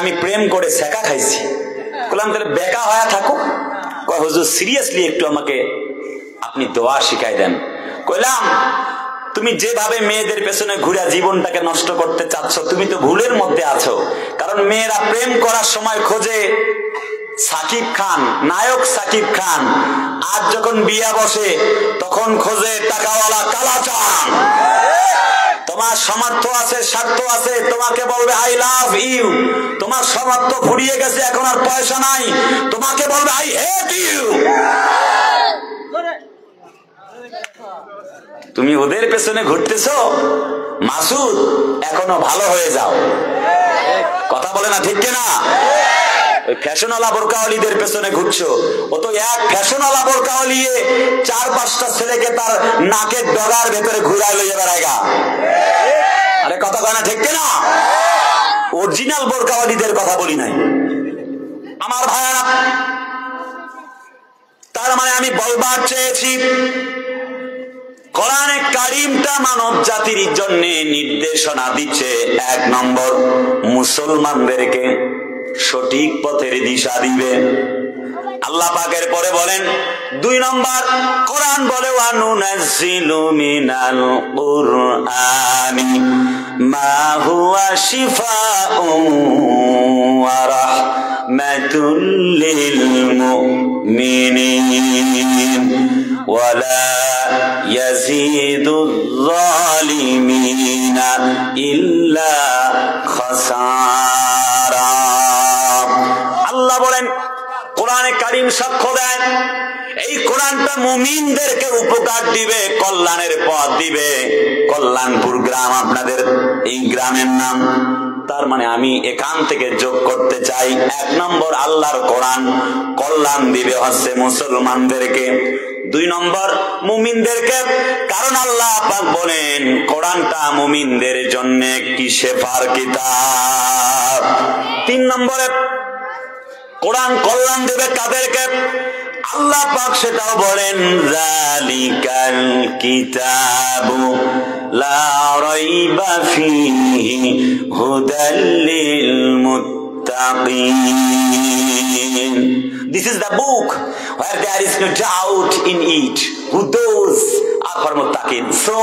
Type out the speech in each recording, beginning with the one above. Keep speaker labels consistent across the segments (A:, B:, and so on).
A: আমি প্রেম করে ছেঁকা খাইছি। বললাম তাহলে বেকা হয়ে থাকো। কয় হুজুর সিরিয়াসলি একটু আমাকে আপনি দোয়া শিখাই দেন। কইলাম তুমি যেভাবে মেয়েদের পেছনে ঘুরে জীবনটাকে নষ্ট করতে চাচ্ছ, তুমি তো ভুলের মধ্যে আছো। কারণ মেয়েরা প্রেম করার সময় খোঁজে সাকিব খান, নায়ক সাকিব খান। আজ যখন বিয়া বসে তখন খোঁজে টাকাওয়ালা কালাচান। তোমার সামর্থ্য আছে, স্বার্থ আছে, তোমাকে বলবে আই লাভ ইউ। তোমার সামর্থ্য ফুরিয়ে গেছে, এখন আর পয়সা নাই, তোমাকে বলবে আই হেট ইউ। তুমি ওদের পেছনে ঘুরতেছো, মাসুদ এখনো ভালো হয়ে যাও। কথা বলে না, ঠিক কিনা? ওই ফ্যাশনওয়ালা বোরকাওয়ালিদের পেছনে ঘুরছো, ও তো এক ফ্যাশনওয়ালা বোরকাওয়ালি 4-5টা ছেলেকে তার নাকের ডগার ভেতরে ঘুরাই লইয়া বেড়ায়গা। আরে কথা কয় না, ঠিক কিনা? অরিজিনাল বোরকাওয়ালিদের কথা বলি নাই আমার ভাইরা। তার মানে আমি বলবার চেয়েছি কোরআনে কারিমটা মানব জাতির জন্য নির্দেশনা দিচ্ছে। 1 নম্বর, মুসলমানদেরকে সঠিক পথের দিশা দিবে আল্লাহ পাকের। পরে বলেন 2 নম্বর, কোরআন বলে ওয়ানুনাজ্জিলু মিনাল কুরআনি মা হুয়া শিফাউন ওয়া রাহমাতুল লিল মুমিনিন ওয়া লা ইয়াজিদুয যালিমিনা ইল্লা খাসারা। আল্লাহ বলেন, কোরআনে কারিম সাক্ষ্য দেয় এই কোরআনটা মুমিনদেরকে উপকার দিবে, কল্যাণের পথ দিবে। কল্যাণপুর গ্রাম আপনাদের এই গ্রামের নাম। তার মানে আমি এখান থেকে যোগ করতে চাই 1 নম্বর, আল্লাহর কোরআন কল্যাণ দিবে হচ্ছে মুসলমানদেরকে। 2 নম্বর, মুমিনদেরকে। কারণ আল্লাহ পাক বলেন কোরআনটা মুমিনদের জন্য একটি শেফার কিতাব। 3 নম্বরে, কোরআন কল্যাণ দেবে কাদেরকে? আল্লাহ পাক সেটাও বলেন যালিকাল কিতাবু লা রাইবা ফীহি হুদাল লিল মুত্তাকিন। This is the book where there is no doubt in it, who those are for muttaqin. So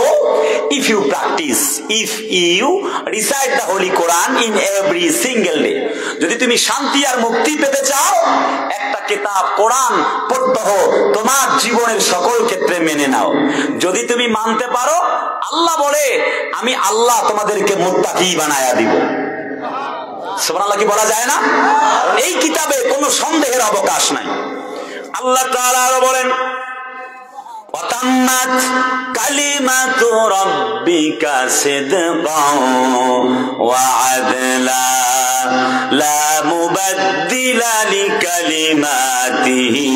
A: if you practice, if you recite the Holy Quran in every single day, যদি তুমি শান্তি আর মুক্তি পেতে চাও, একটা কিতাব কোরআন পড়তে হো, তোমার জীবনের সকল ক্ষেত্রে মেনে নাও। যদি তুমি মানতে পারো, আল্লাহ বলে আমি আল্লাহ তোমাদেরকে মুত্তাকি বানায়া দিব। সুবহানাল্লাহ কি বলা যায় না? এই কিতাবে কোনো সন্দেহের অবকাশ নাই। আল্লাহ তাআলা আরো বলেন ওয়াতাম্মাত কালিমাতু রাব্বিকা সিদকান ওয়া আদলা লা মুবাদদিলা লিকালিমাতিহি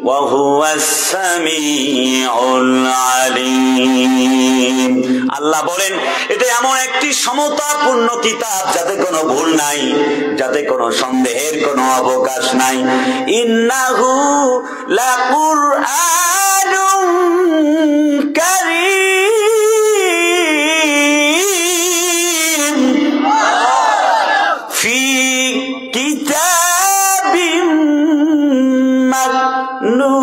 A: ওয়া হুয়াস সামিউল আলিম। আল্লাহ বলেন এটা এমন একটি সমতাপূর্ণ কিতাব যাতে কোনো ভুল নাই, যাতে কোনো সন্দেহের কোনো অবকাশ নাই। ইন্নাহু লাকুরআনুন কারীম ফি কিতাবিম মাকনুন।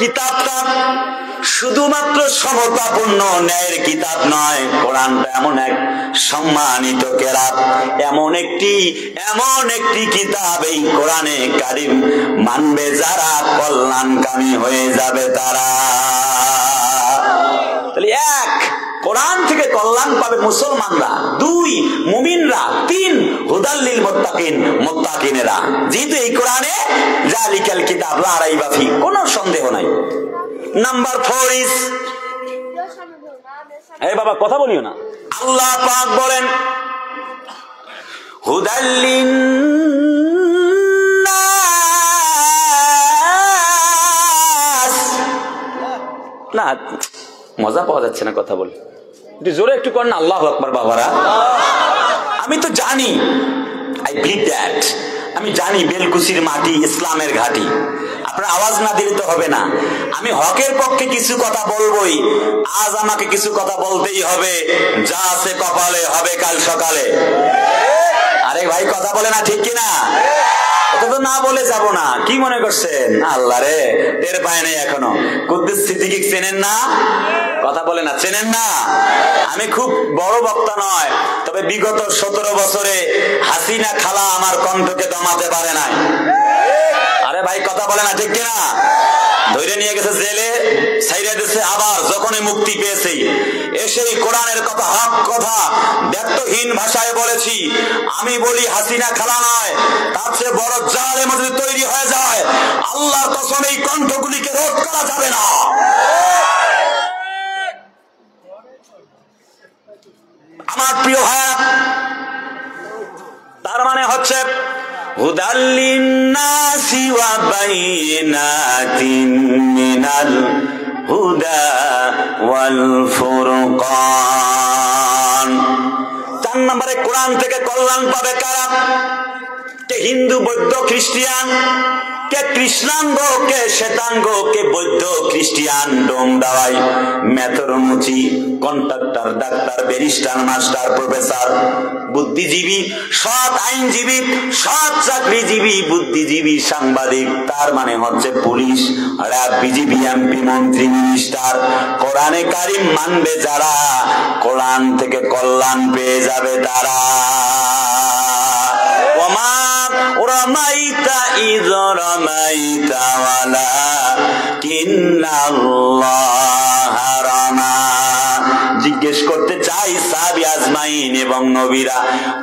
A: কিতাবটা শুধুমাত্র সমতাপূর্ণ ন্যায়ের কিতাব নয়, কোরআনটা এমন এক সম্মানিত কেরাত, এমন একটি কিতাব, এই কোরআনে কারিম মানবে যারা কল্যাণকামী হয়ে যাবে তারা। তাহলে 1, কোরআন থেকে কল্যাণ পাবে মুসলমানরা। 2, মুমিনরা। 3, হুদাল্লিল মুত্তাকিন, মুত্তাকিনেরা। যেহেতু এই কোরআনে যালিকাল কিতাব লা রাইবা ফি, কোনো সন্দেহ নাই। নাম্বার 4 ইজ, এই বাবা কথা বলিও না। আল্লাহ পাক বলেন হুদাল্লিন নাস। না মজা পাওয়া যাচ্ছে না কথা বলে, একটু জোরে একটু কর না। আল্লাহু আকবার বাবারা। আমি তো জানি, আই বিলিভ দ্যাট, আমি জানি বেলকুচির মাটি ইসলামের ঘাঁটি। আপনার আওয়াজ না দিলে তো হবে না। আমি হকের পক্ষে কিছু কথা বলবোই, আজ আমাকে কিছু কথা বলতেই হবে। যা আছে কপালে হবে কাল সকালে। আরে ভাই কথা বলে না, ঠিক কিনা? এটা তো না বলে যাব না। কি মনে করছেন? আল্লাহ রে, টের পায় নাই এখনো। কুদ্দুস সিদ্দিকী চেনেন না? কথা বলে না, চেনেন না? আমি খুব বড় বক্তা নয়, তবে বিগত 17 বছরে হাসিনা খালা আমার কণ্ঠকে দমাতে পারে নাই। আরে ভাই কথা বলে না, ঠিক কিনা? ধরে নিয়ে গেছে জেলে, ছাইড়া দিয়েছে, আবার যখনই মুক্তি পেয়েছে এসেই কোরআনের কথা, হক কথা ব্যর্থহীন ভাষায় বলেছি। আমি বলি হাসিনা খালা নয়, তার চেয়ে বড় জালেম যদি তৈরি হয়ে যায়, আল্লাহর কসম এই কণ্ঠগুলিকে রোধ করা যাবে না। আমার প্রিয় ভাইয়া, তার মানে হচ্ছে হুদাল লিন্নাসি ওয়া বাইনাতিন মিনাল হুদা ওয়াল ফুরকান। 4 নম্বরে কোরআন থেকে কল্যাণ পাবে কারা? কে হিন্দু, বৌদ্ধ, খ্রিস্টান, কে কৃষ্ণাঙ্গ, কে শ্বেতাঙ্গ, কে বৌদ্ধ, খ্রিস্টান, ডোম দাওয়াই, মেথরমুচি, contractor, doctor, barrister, master, professor, বুদ্ধিজীবী, সৎ আইনজীবী, সৎ চাকরিজীবী, বুদ্ধিজীবী, সাংবাদিক, তার মানে হচ্ছে পুলিশ, র্যাব, বিজিবি, এমপি, মন্ত্রী, মিনিস্টার। কোরআনে কারিম মানবে যারা, কোরআন থেকে কল্যাণ পেয়ে যাবে তারা। রামাইতা ইয রামাইতা ওয়ালাকিন্নাল্লাহা রামা। জিজ্ঞেস করতে চাই, সাহাবী আজমাইন এবং নবীরা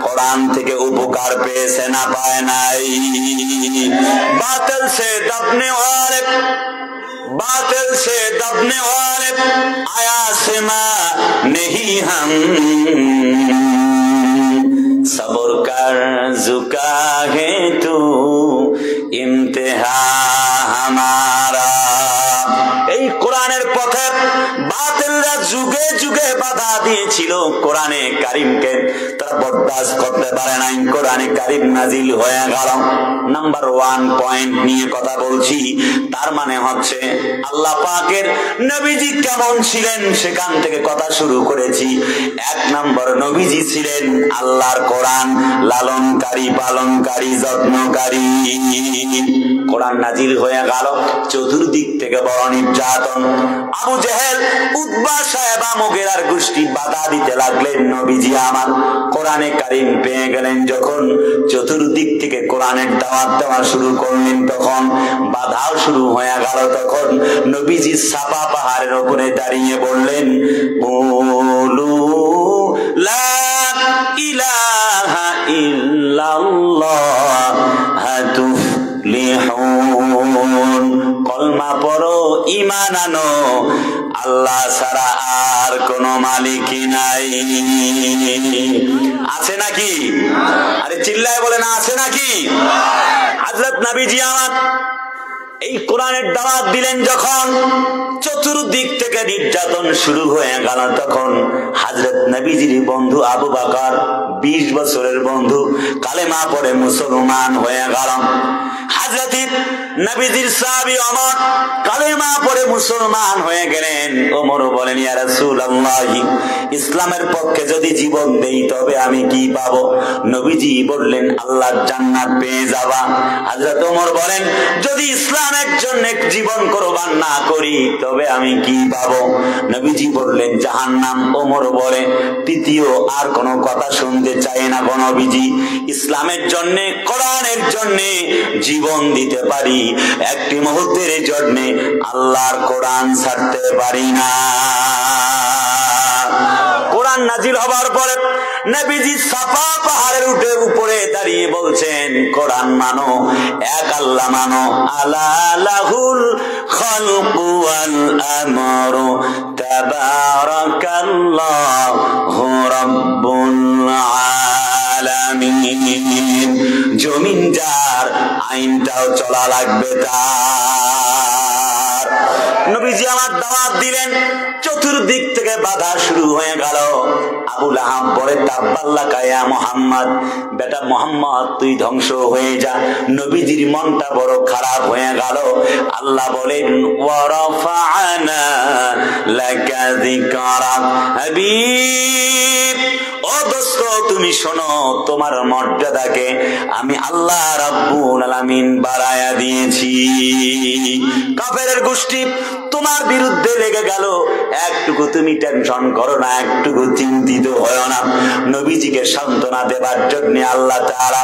A: কোরআন থেকে উপকার পেয়েছে না পায় নাই? বাতিল সে দবনে ওয়ালে, बातिल से दबने वाले आया से मां नहीं हम, सब्र कर झुका है तू इम्तिहा हमारा। এই কোরআনের পথে বাতিলরা যুগে যুগে বাধা দিয়েছিল, কোরআনে কারিমকে তারা বরদাস্ত করতে পারে নাই, কোরআনে কারিম নাজিল হয়ে গেল। নাম্বার 1 পয়েন্ট নিয়ে কথা বলছি, তার মানে হচ্ছে আল্লাহ পাকের নবীজি কেমন ছিলেন সেখান থেকে কথা শুরু করেছি। 1 নম্বর, নবীজি ছিলেন আল্লাহর কোরআন লালনকারী, পালনকারী, যত্নকারী। কোরআন নাজিল হয়ে গেল, চতুর্দিক থেকে বড় নির্যাতন। আবু জেহেল, উতবা, সাহেবা, মুগিরার গোষ্ঠী বাধা দিতে লাগলেন। নবীজি আমার কোরআনে কারিম পেয়ে গেলেন যখন, চতুর্দিক থেকে কোরআনের দাওয়াত দেওয়া শুরু করলেন, তখন বাধাও শুরু হয়ে গেল। তখন নবীজি সাফা পাহাড়ের উপরে দাঁড়িয়ে বললেন, বলু লা ইলাহা ইল্লাল্লাহ তুফলিহুন, কলমা পড়ো, ঈমান আনো, আল্লাহ ছাড়া আর কোন মালিক নাই। আছে নাকি? আরে চিল্লায় বলে না, আছে নাকি? হযরত নবীজি আমার এই কোরআনের দাওয়াত দিলেন যখন, চতুর্দিক থেকে নির্যাতন শুরু হয়ে গেল, তখন হযরত নবীজির বন্ধু আবু বকর, 20 বছরের বন্ধু, কালেমা পড়ে মুসলমান হয়ে গেল। হযরত নবীজির সাহাবী ওমর কালেমা পড়ে মুসলমান হয়ে গেলেন। ওমর বলেন, ইয়া রাসূলুল্লাহ, ইসলামের পক্ষে যদি জীবন দেই তবে আমি কি পাবো? নবীজি বললেন, আল্লাহর জান্নাত পেয়ে যাবা। হযরত ওমর বলেন, যদি ইসলামের জন্য জীবন কোরবান না করি তবে আমি কি পাবো? নবীজি বললেন, জাহান্নাম। ওমর বলে, তৃতীয় আর কোনো কথা শুনতে চাই না গো নবীজি, ইসলামের জন্য, কোরআনের জন্য জীবন দিতে পারি, একটি মুহূর্তের জন্য আল্লাহর কোরআন ছাড়তে পারি না। কোরআন নাজিল হবার পরে নবীজি সাফা পাহাড়ের উপরে দাঁড়িয়ে বলছেন, কোরআন মানো, এক আল্লাহ মানো, আলা লাহুল খালকু ওয়াল আমরু তাবারাকাল্লাহু রাব্বুল আলামিন। জমিন যার, আইনটাও চলা লাগবে তার। নবীজি আমার দাওয়াত দিলেন, চতুর্দিক থেকে বাধা শুরু হয়ে গেল। আবু লাহাব বলে তাব্বাল্লাকা ইয়া মুহাম্মদ, বেটা মুহাম্মদ তুই ধ্বংস হয়ে যা। নবীজির মনটা বড় খারাপ হয়ে গেল। আল্লাহ বলেন ওয়া রাফা'না লাকা যিকরাক, হাবিব ও দোস্ত তুমি শোনো, তোমার মর্যাদাকে আমি আল্লাহ রাব্বুল আলামিন বাড়ায়া দিয়েছি। কাফেরের গোষ্ঠী তোমার বিরুদ্ধে লেগে গেল, একটুকু তুমি টেনশন করো না, একটুকু চিন্তিত হয় না। নবীজিকে সান্ত্বনা দেবার জন্য আল্লাহ তাআলা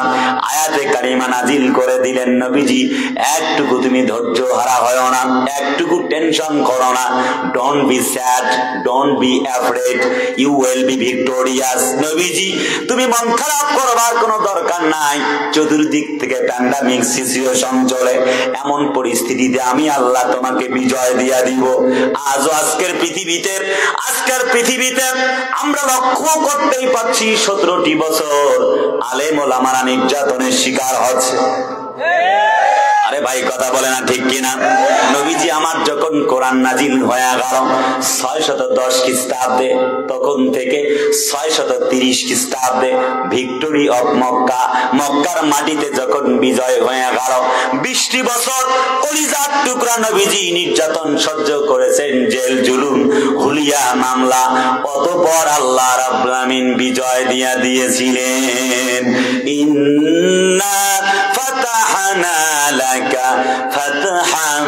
A: আয়াতে কারিমা নাজিল করে দিলেন, নবীজি একটুকু তুমি ধৈর্য হারা হয় না, একটুকু টেনশন করো না। Don't be sad, don't be afraid, you will be victorious. নবীজি তুমি মন খারাপ করবার কোনো দরকার নাই। চতুর্দিক থেকে প্যান্ডামিক সিচুয়েশন চলে, এমন পরিস্থিতিতে আমি আল্লাহ তোমাকে বিজয় দিয়া দিব। আজকের পৃথিবীতে আমরা লক্ষ্য করতেই পাচ্ছি 17টি বছর আলেম ওলামারা নির্যাতনের শিকার হচ্ছে। আরে ভাই কথা বলে না ঠিক কিনা? নবীজি আমার যখন কোরআন নাজিল হয়ে গেল 610 খ্রিস্টাব্দে, তখন থেকে 630 খ্রিস্টাব্দে ভিক্টোরি অফ মক্কা, মক্কার মাটিতে যখন বিজয় হয়ে গেল, 20টি বছর কলিজার টুকরা নবীজি নির্যাতন সহ্য করেছেন, জেল জুলুম হুলিয়া মামলা, অতঃপর আল্লাহ রাব্বুল আমিন বিজয় দিয়া দিয়েছিলেন। ইন্না ফাতাহনা লাকা ফাতহাম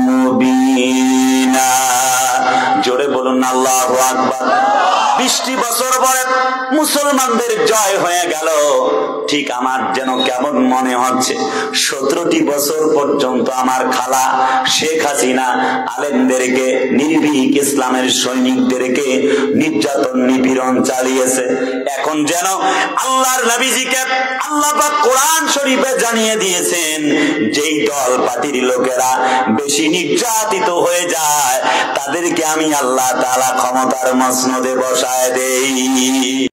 A: মুবিনা, জোরে বলুন আল্লাহু আকবার। 20টি বছর পরে মুসলমানদের জয় হয়ে গেল। ঠিক আমার যেন কেমন মনে হচ্ছে 17টি বছর পর্যন্ত আমার খালা শেখ হাসিনা আলেমদেরকে, নির্ভীক ইসলামের সৈনিকদেরকে নির্যাতন নিপীড়ন চালিয়েছে। এখন যেন আল্লাহর নবীজিকে আল্লাহ পাক কোরআন শরীফে জানিয়ে দিয়েছেন, যেই দল পার্টির লোকেরা বেশি নির্যাতিত হয়ে যায় তাদেরকে আমি আল্লাহ তাআলা ক্ষমতার মসনদে বসায় দেই।